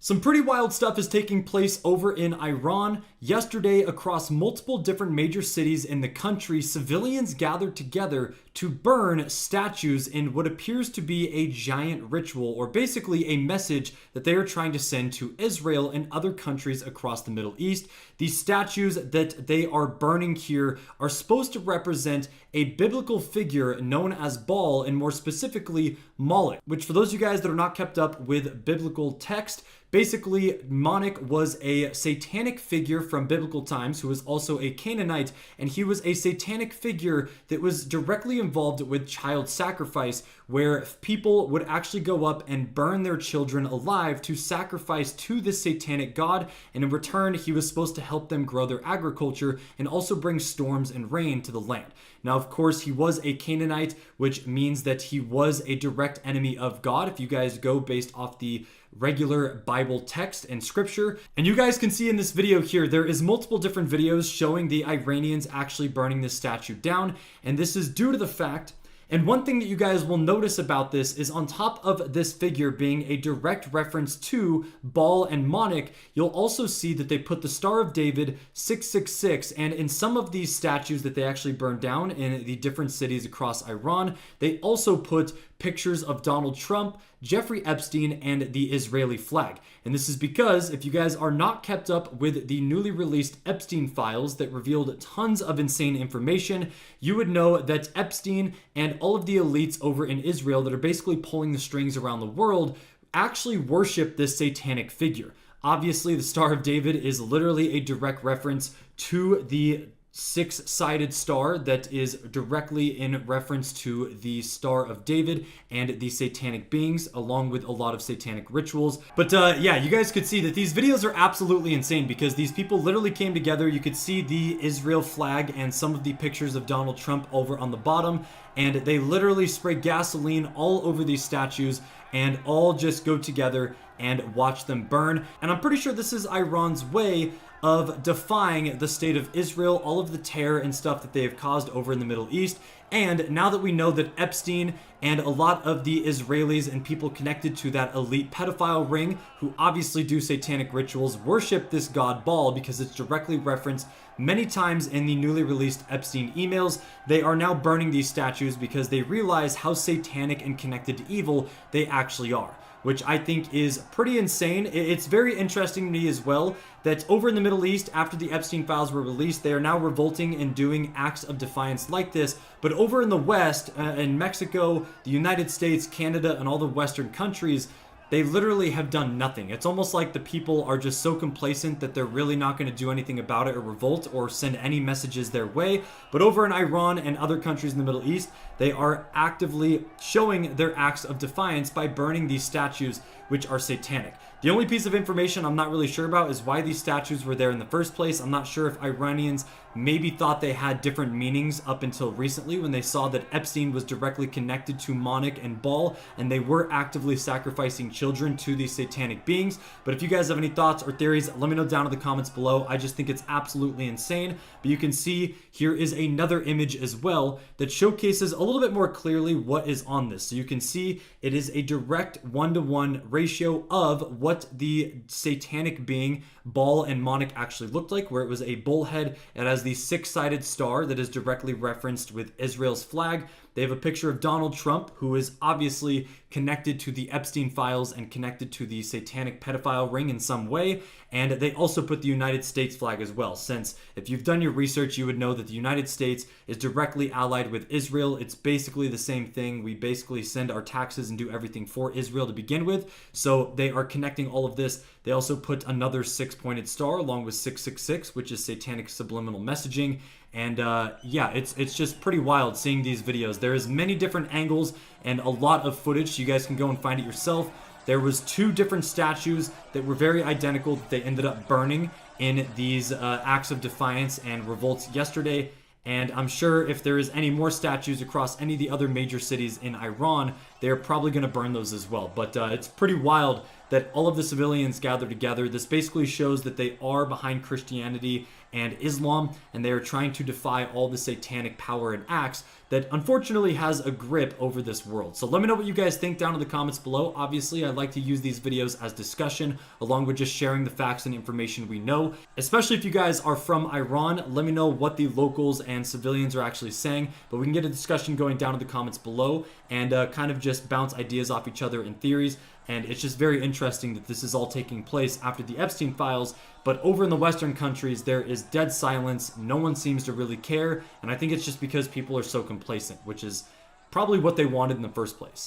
Some pretty wild stuff is taking place over in Iran. Yesterday, across multiple different major cities in the country, civilians gathered together to burn statues in what appears to be a giant ritual, or basically a message that they are trying to send to Israel and other countries across the Middle East. These statues that they are burning here are supposed to represent a biblical figure known as Baal, and more specifically Moloch, which, for those of you guys that are not kept up with biblical text, basically, Moloch was a satanic figure from biblical times who was also a Canaanite, and he was a satanic figure that was directly involved with child sacrifice, where people would actually go up and burn their children alive to sacrifice to this satanic god, and in return, he was supposed to help them grow their agriculture and also bring storms and rain to the land. Now, of course, he was a Canaanite, which means that he was a direct enemy of God, if you guys go based off the regular Bible text and scripture. And you guys can see in this video here, there is multiple different videos showing the Iranians actually burning this statue down. And this is due to the fact, and one thing that you guys will notice about this is on top of this figure being a direct reference to Baal and Moloch, you'll also see that they put the Star of David 666, and in some of these statues that they actually burned down in the different cities across Iran, they also put pictures of Donald Trump, Jeffrey Epstein, and the Israeli flag. And this is because if you guys are not kept up with the newly released Epstein files that revealed tons of insane information, you would know that Epstein and all of the elites over in Israel that are basically pulling the strings around the world actually worship this satanic figure. Obviously, the Star of David is literally a direct reference to the six-sided star that is directly in reference to the Star of David and the satanic beings, along with a lot of satanic rituals. But yeah, you guys could see that these videos are absolutely insane because these people literally came together. You could see the Israel flag and some of the pictures of Donald Trump over on the bottom, and they literally spray gasoline all over these statues and all just go together and watch them burn. And I'm pretty sure this is Iran's way of defying the state of Israel, all of the terror and stuff that they have caused over in the Middle East. And now that we know that Epstein and a lot of the Israelis and people connected to that elite pedophile ring, who obviously do satanic rituals, worship this god Baal because it's directly referenced many times in the newly released Epstein emails, they are now burning these statues because they realize how satanic and connected to evil they actually are, which I think is pretty insane. It's very interesting to me as well that over in the Middle East, after the Epstein files were released, they are now revolting and doing acts of defiance like this. But over in the West, in Mexico, the United States, Canada, and all the Western countries, they literally have done nothing. It's almost like the people are just so complacent that they're really not going to do anything about it or revolt or send any messages their way. But over in Iran and other countries in the Middle East, they are actively showing their acts of defiance by burning these statues, which are satanic. The only piece of information I'm not really sure about is why these statues were there in the first place. I'm not sure if Iranians maybe thought they had different meanings up until recently when they saw that Epstein was directly connected to Moloch and Baal, and they were actively sacrificing children to these satanic beings. But if you guys have any thoughts or theories, let me know down in the comments below. I just think it's absolutely insane. But you can see here is another image as well that showcases a little bit more clearly what is on this. So you can see it is a direct 1-to-1 ratio of what the satanic being Baal and Moloch actually looked like, where it was a bullhead. It has the six-sided star that is directly referenced with Israel's flag. They have a picture of Donald Trump, who is obviously connected to the Epstein files and connected to the satanic pedophile ring in some way. And they also put the United States flag as well, since if you've done your research, you would know that the United States is directly allied with Israel. It's basically the same thing. We basically send our taxes and do everything for Israel to begin with. So they are connecting all of this. They also put another six-pointed star along with 666, which is satanic subliminal messaging. And yeah, it's just pretty wild seeing these videos. There is many different angles and a lot of footage, so you guys can go and find it yourself. There was two different statues that were very identical that they ended up burning in these acts of defiance and revolts yesterday. And I'm sure if there is any more statues across any of the other major cities in Iran, they're probably going to burn those as well. But it's pretty wild that all of the civilians gather together. This basically shows that they are behind Christianity and Islam, and they are trying to defy all the satanic power and acts that unfortunately has a grip over this world. So let me know what you guys think down in the comments below. Obviously, I like to use these videos as discussion, along with just sharing the facts and information we know. Especially if you guys are from Iran, let me know what the locals and civilians are actually saying. But we can get a discussion going down in the comments below and kind of just bounce ideas off each other and theories. And it's just very interesting that this is all taking place after the Epstein files. But over in the Western countries, there is dead silence. No one seems to really care. And I think it's just because people are so complacent, which is probably what they wanted in the first place.